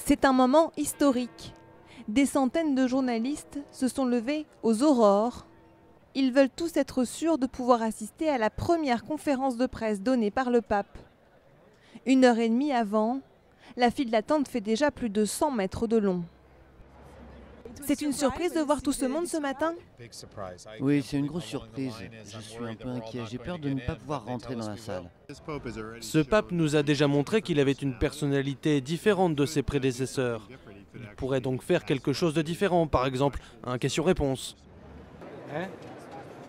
C'est un moment historique. Des centaines de journalistes se sont levés aux aurores. Ils veulent tous être sûrs de pouvoir assister à la première conférence de presse donnée par le pape. 1h30 avant, la file d'attente fait déjà plus de 100 mètres de long. C'est une surprise de voir tout ce monde ce matin? Oui, c'est une grosse surprise. Je suis un peu inquiet. J'ai peur de ne pas pouvoir rentrer dans la salle. Ce pape nous a déjà montré qu'il avait une personnalité différente de ses prédécesseurs. Il pourrait donc faire quelque chose de différent, par exemple un question-réponse.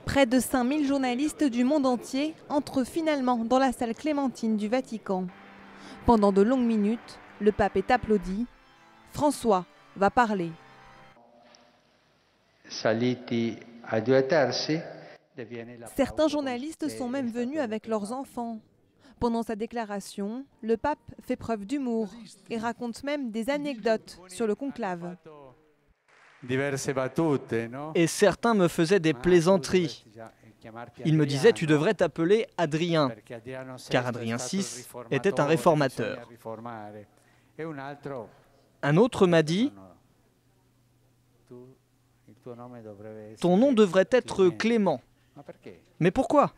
Près de 5000 journalistes du monde entier entrent finalement dans la salle Clémentine du Vatican. Pendant de longues minutes, le pape est applaudi. François va parler. Certains journalistes sont même venus avec leurs enfants. Pendant sa déclaration, le pape fait preuve d'humour et raconte même des anecdotes sur le conclave. Et certains me faisaient des plaisanteries. Ils me disaient « tu devrais t'appeler Adrien », car Adrien VI était un réformateur. Un autre m'a dit « ton nom devrait être Clément ». Mais pourquoi?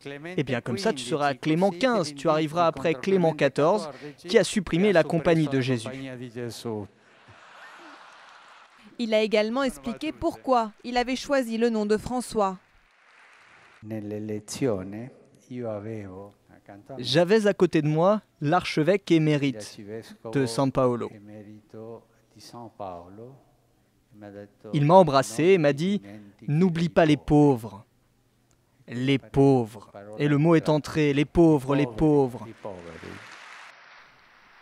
Eh bien comme ça tu seras Clément XV, tu arriveras après Clément XIV qui a supprimé la compagnie de Jésus. Il a également expliqué pourquoi il avait choisi le nom de François. J'avais à côté de moi l'archevêque émérite de San Paolo. Il m'a embrassé et m'a dit « N'oublie pas les pauvres ». Les pauvres. Et le mot est entré, les pauvres, les pauvres.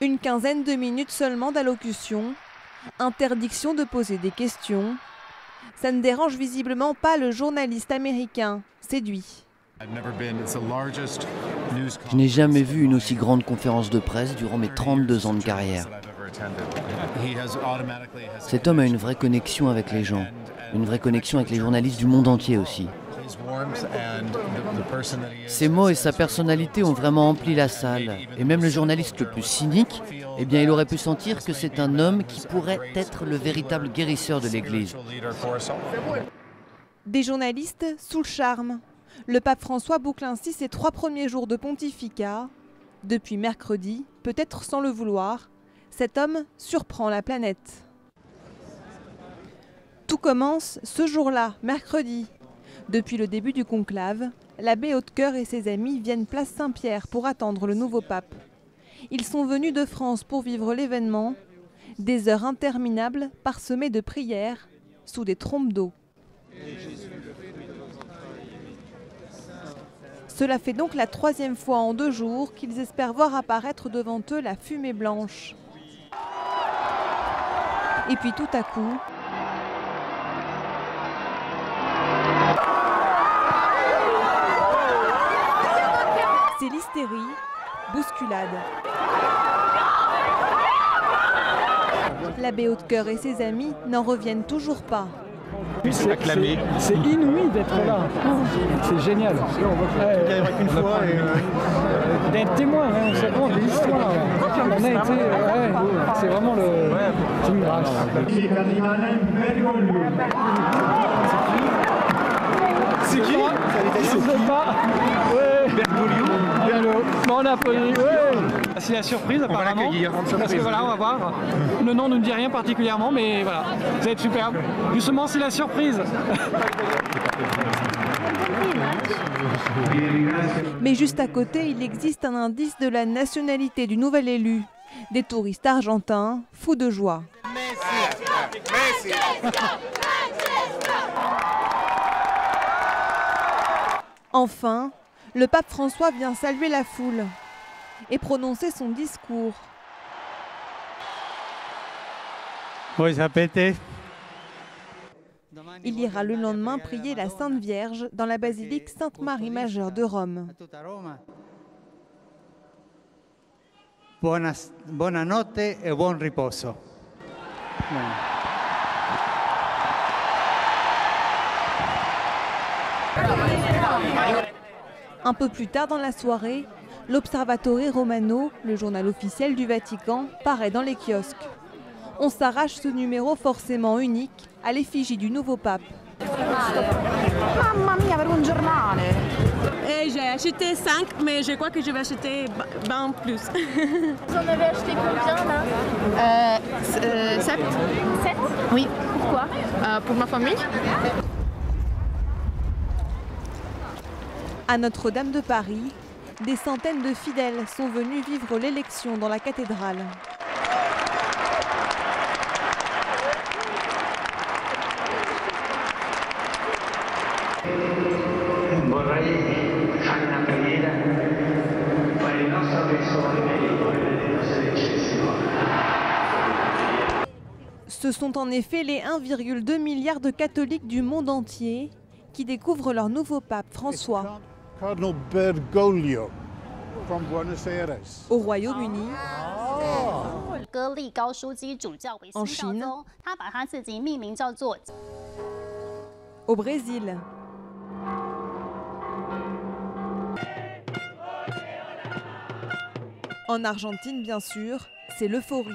Une quinzaine de minutes seulement d'allocution, interdiction de poser des questions. Ça ne dérange visiblement pas le journaliste américain, séduit. Je n'ai jamais vu une aussi grande conférence de presse durant mes 32 ans de carrière. Cet homme a une vraie connexion avec les gens, une vraie connexion avec les journalistes du monde entier aussi. Ses mots et sa personnalité ont vraiment empli la salle. Et même le journaliste le plus cynique, eh bien, il aurait pu sentir que c'est un homme qui pourrait être le véritable guérisseur de l'Église. Des journalistes sous le charme. Le pape François boucle ainsi ses 3 premiers jours de pontificat. Depuis mercredi, peut-être sans le vouloir, cet homme surprend la planète. Tout commence ce jour-là, mercredi. Depuis le début du conclave, l'abbé Hautecoeur et ses amis viennent place Saint-Pierre pour attendre le nouveau pape. Ils sont venus de France pour vivre l'événement, des heures interminables parsemées de prières sous des trompes d'eau. Cela fait donc la 3e fois en 2 jours qu'ils espèrent voir apparaître devant eux la fumée blanche. Et puis tout à coup, c'est l'hystérie, bousculade. L'abbé Hautecoeur et ses amis n'en reviennent toujours pas. C'est inouï d'être là, c'est génial. Il n'y arrivera qu'une fois. D'être témoin, on se raconte des histoires. On a été, c'est vraiment c'est une grâce. C'est qui? Je ne sais pas. Bergoglio. On a applaudi. C'est la surprise apparemment. Parce que voilà, on va voir. Le nom ne me dit rien particulièrement, mais voilà, ça va être superbe. Justement, c'est la surprise. Mais juste à côté, il existe un indice de la nationalité du nouvel élu. Des touristes argentins, fous de joie. Enfin, le pape François vient saluer la foule et prononcer son discours. Oui, ça a pété. Il ira le lendemain prier la Sainte Vierge dans la basilique Sainte-Marie-Majeure de Rome. Buonanotte e buon riposo. Un peu plus tard dans la soirée, l'Observatore Romano, le journal officiel du Vatican, paraît dans les kiosques. On s'arrache ce numéro forcément unique à l'effigie du nouveau pape. Mamma mia, per un giornale! J'ai acheté 5, mais je crois que je vais acheter 20 plus. Vous en avez acheté combien là 7. 7 Oui. Pourquoi Pour ma famille. À Notre-Dame de Paris, des centaines de fidèles sont venus vivre l'élection dans la cathédrale. Ce sont en effet les 1,2 milliard de catholiques du monde entier qui découvrent leur nouveau pape, François. Cardinal Bergoglio from Buenos Aires. Au Royaume-Uni, en Chine, au Brésil, en Argentine bien sûr, c'est l'euphorie.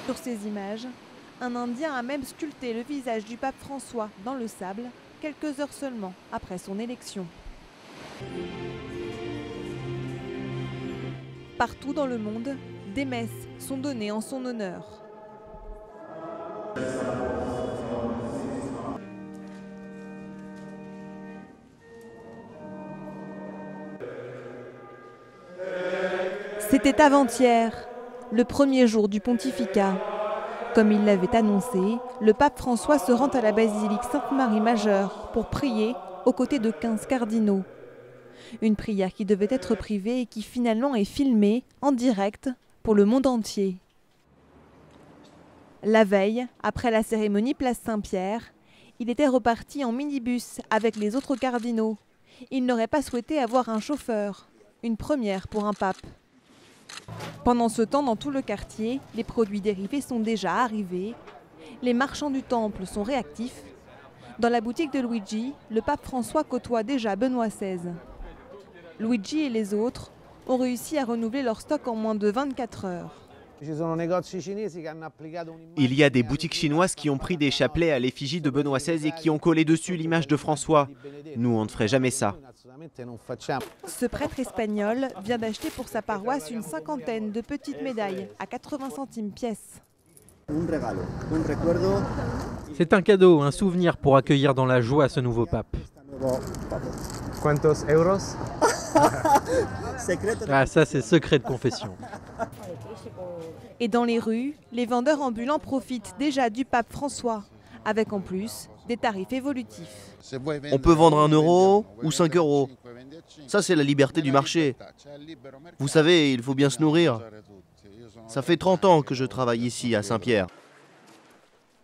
Sur ces images, un Indien a même sculpté le visage du pape François dans le sable, quelques heures seulement après son élection. Partout dans le monde, des messes sont données en son honneur. C'était avant-hier, le premier jour du pontificat. Comme il l'avait annoncé, le pape François se rend à la basilique Sainte-Marie Majeure pour prier aux côtés de 15 cardinaux. Une prière qui devait être privée et qui finalement est filmée en direct pour le monde entier. La veille, après la cérémonie place Saint-Pierre, il était reparti en minibus avec les autres cardinaux. Il n'aurait pas souhaité avoir un chauffeur, une première pour un pape. Pendant ce temps, dans tout le quartier, les produits dérivés sont déjà arrivés. Les marchands du temple sont réactifs. Dans la boutique de Luigi, le pape François côtoie déjà Benoît XVI. Luigi et les autres ont réussi à renouveler leur stock en moins de 24 heures. Il y a des boutiques chinoises qui ont pris des chapelets à l'effigie de Benoît XVI et qui ont collé dessus l'image de François. Nous, on ne ferait jamais ça. Ce prêtre espagnol vient d'acheter pour sa paroisse une cinquantaine de petites médailles à 80 centimes pièce. C'est un cadeau, un souvenir pour accueillir dans la joie ce nouveau pape. Quantos euros? Ah, ça c'est secret de confession. Et dans les rues, les vendeurs ambulants profitent déjà du pape François, avec en plus des tarifs évolutifs. On peut vendre 1 euro ou 5 euros. Ça, c'est la liberté du marché. Vous savez, il faut bien se nourrir. Ça fait 30 ans que je travaille ici, à Saint-Pierre.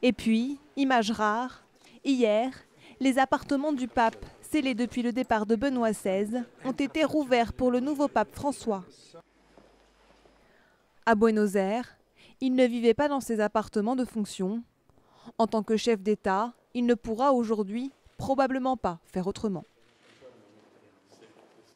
Et puis, image rare, hier, les appartements du pape, scellés depuis le départ de Benoît XVI, ont été rouverts pour le nouveau pape François. À Buenos Aires, il ne vivait pas dans ses appartements de fonction. En tant que chef d'État, il ne pourra aujourd'hui probablement pas faire autrement.